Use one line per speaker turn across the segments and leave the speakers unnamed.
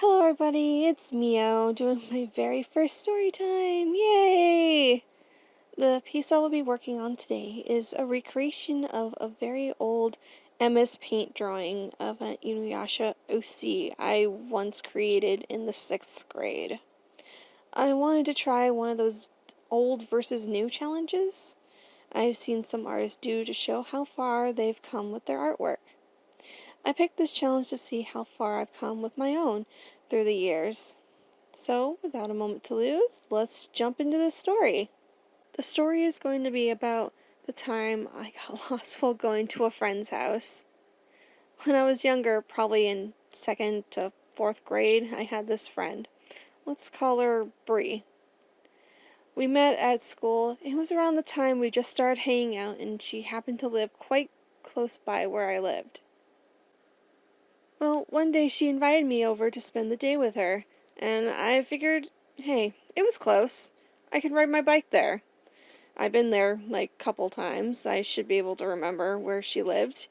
Hello everybody, it's Mio doing my very first story time. Yay! The piece I will be working on today is a recreation of a very old MS Paint drawing of an Inuyasha OC I once created in the 6th grade. I wanted to try one of those old versus new challenges I've seen some artists do to show how far they've come with their artwork. I picked this challenge to see how far I've come with my own through the years. So, without a moment to lose, let's jump into the story. The story is going to be about the time I got lost while going to a friend's house. When I was younger, probably in 2nd to 4th grade, I had this friend. Let's call her Bree. We met at school. It was around the time we just started hanging out, and she happened to live quite close by where I lived. Well, one day she invited me over to spend the day with her, and I figured, hey, it was close. I could ride my bike there. I've been there, like, couple times. I should be able to remember where she lived.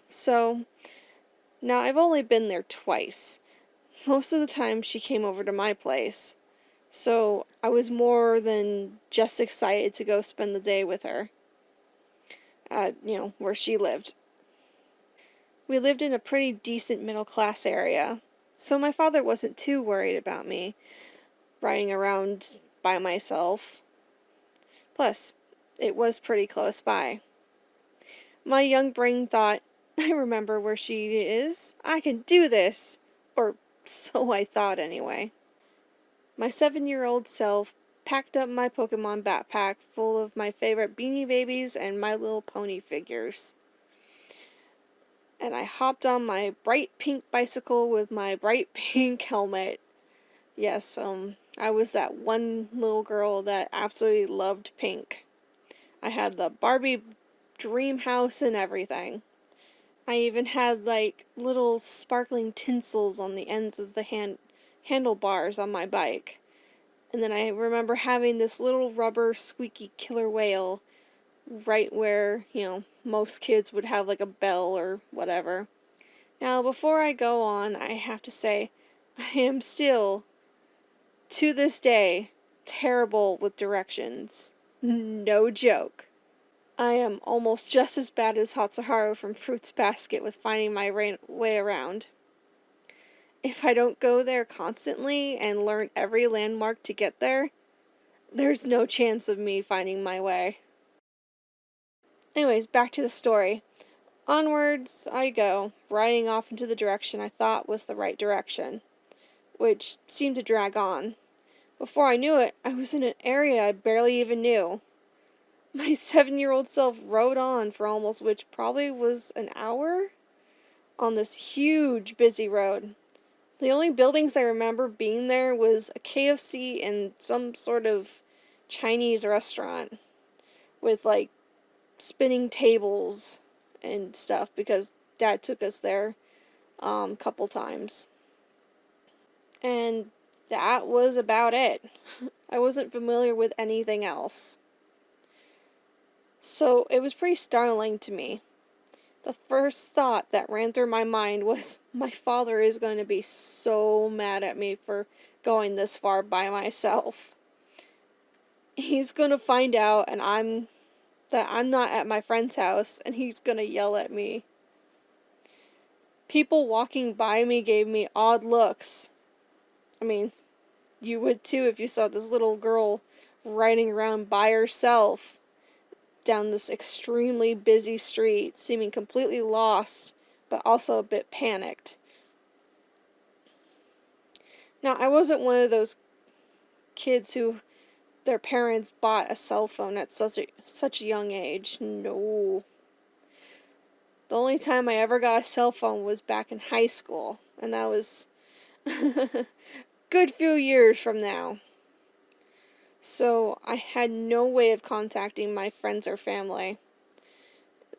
So, now I've only been there twice. Most of the time she came over to my place. So, I was more than just excited to go spend the day with her. Where she lived. We lived in a pretty decent middle-class area, so my father wasn't too worried about me riding around by myself. Plus, it was pretty close by. My young brain thought, I remember where she is. I can do this. Or so I thought anyway. My 7-year-old self packed up my Pokemon backpack full of my favorite Beanie Babies and My Little Pony figures. And I hopped on my bright pink bicycle with my bright pink helmet. Yes, I was that one little girl that absolutely loved pink. I had the Barbie dream house and everything. I even had, like, little sparkling tinsels on the ends of the handlebars on my bike. And then I remember having this little rubber squeaky killer whale right where, most kids would have, like, a bell or whatever. Now, before I go on, I have to say, I am still, to this day, terrible with directions. No joke. I am almost just as bad as Hatsuharu from Fruits Basket with finding my way around. If I don't go there constantly and learn every landmark to get there, there's no chance of me finding my way. Anyways, back to the story. Onwards I go, riding off into the direction I thought was the right direction, which seemed to drag on. Before I knew it, I was in an area I barely even knew. My 7-year-old self rode on for almost which probably was an hour on this huge busy road. The only buildings I remember being there was a KFC and some sort of Chinese restaurant with, like, spinning tables and stuff because Dad took us there couple times. And that was about it. I wasn't familiar with anything else. So it was pretty startling to me. The first thought that ran through my mind was, my father is going to be so mad at me for going this far by myself. He's going to find out that I'm not at my friend's house, and he's going to yell at me. People walking by me gave me odd looks. I mean, you would too if you saw this little girl riding around by herself down this extremely busy street, seeming completely lost, but also a bit panicked. Now, I wasn't one of those kids who their parents bought a cell phone at such a young age. No. The only time I ever got a cell phone was back in high school, and that was a good few years from now. So I had no way of contacting my friends or family.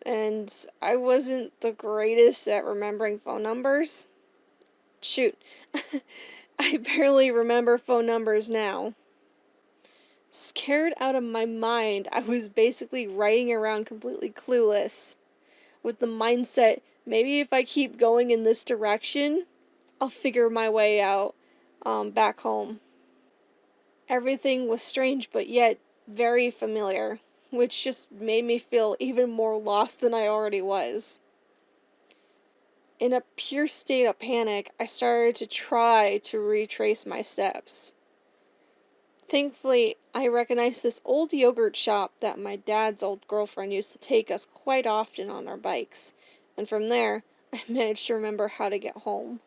And I wasn't the greatest at remembering phone numbers. Shoot, I barely remember phone numbers now. Scared out of my mind, I was basically riding around completely clueless, with the mindset, maybe if I keep going in this direction, I'll figure my way out back home. Everything was strange but yet very familiar, which just made me feel even more lost than I already was. In a pure state of panic, I started to try to retrace my steps. Thankfully, I recognized this old yogurt shop that my dad's old girlfriend used to take us quite often on our bikes, and from there, I managed to remember how to get home.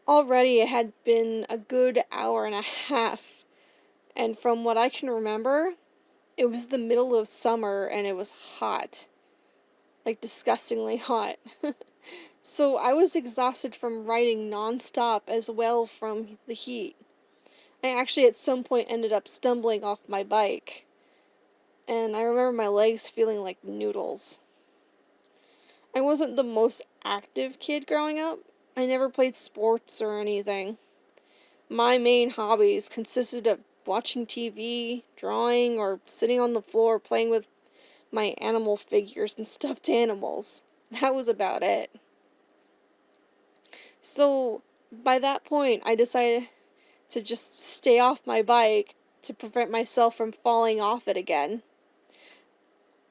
Already it had been a good hour and a half, and from what I can remember, it was the middle of summer and it was hot. Like disgustingly hot. So I was exhausted from riding non-stop as well from the heat. I actually at some point ended up stumbling off my bike, and I remember my legs feeling like noodles. I wasn't the most active kid growing up. I never played sports or anything. My main hobbies consisted of watching TV, drawing, or sitting on the floor playing with my animal figures and stuffed animals. That was about it. So, by that point, I decided to just stay off my bike to prevent myself from falling off it again,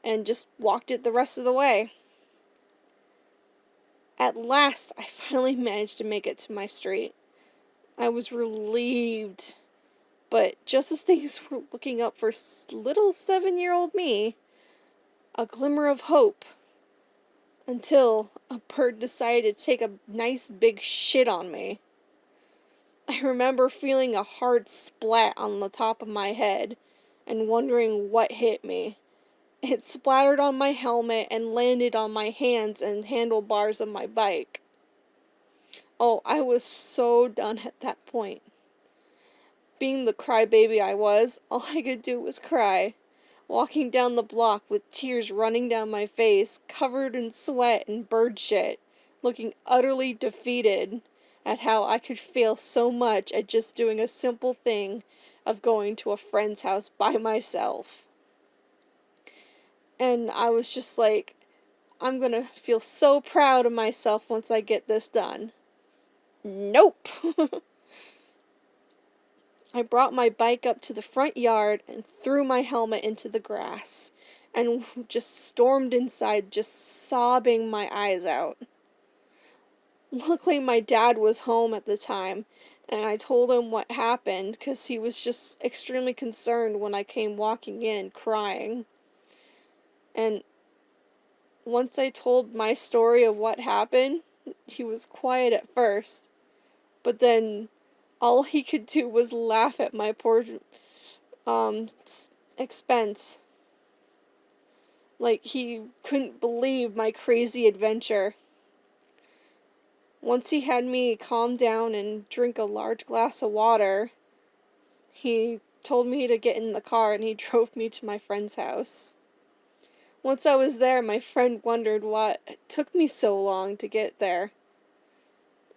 and just walked it the rest of the way. At last, I finally managed to make it to my street. I was relieved, but just as things were looking up for little 7-year-old me, a glimmer of hope, until a bird decided to take a nice big shit on me. I remember feeling a hard splat on the top of my head and wondering what hit me. It splattered on my helmet and landed on my hands and handlebars of my bike. Oh, I was so done at that point. Being the crybaby I was, all I could do was cry, walking down the block with tears running down my face, covered in sweat and bird shit, looking utterly defeated at how I could fail so much at just doing a simple thing of going to a friend's house by myself. And I was just like, I'm gonna feel so proud of myself once I get this done. Nope! I brought my bike up to the front yard and threw my helmet into the grass, and just stormed inside, just sobbing my eyes out. Luckily, my dad was home at the time, and I told him what happened, because he was just extremely concerned when I came walking in, crying. And once I told my story of what happened, he was quiet at first, but then all he could do was laugh at my poor expense. Like, he couldn't believe my crazy adventure. Once he had me calm down and drink a large glass of water, he told me to get in the car and he drove me to my friend's house. Once I was there, my friend wondered why it took me so long to get there.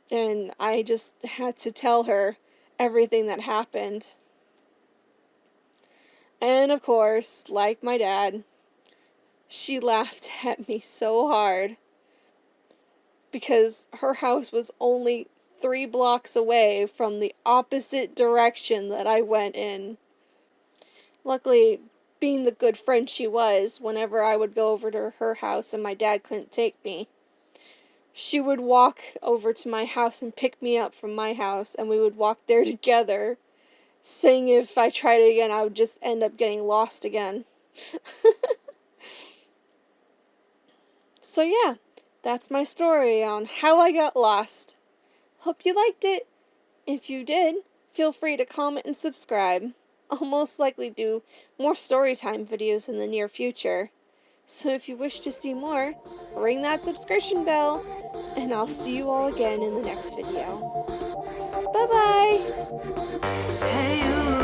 And I just had to tell her everything that happened. And of course, like my dad, she laughed at me so hard because her house was only 3 blocks away from the opposite direction that I went in. Luckily, being the good friend she was, whenever I would go over to her house and my dad couldn't take me, she would walk over to my house and pick me up from my house, and we would walk there together, saying if I tried it again, I would just end up getting lost again. So yeah, that's my story on how I got lost. Hope you liked it. If you did, feel free to comment and subscribe. I'll most likely do more storytime videos in the near future. So if you wish to see more, ring that subscription bell, and I'll see you all again in the next video. Bye bye!
Hey you.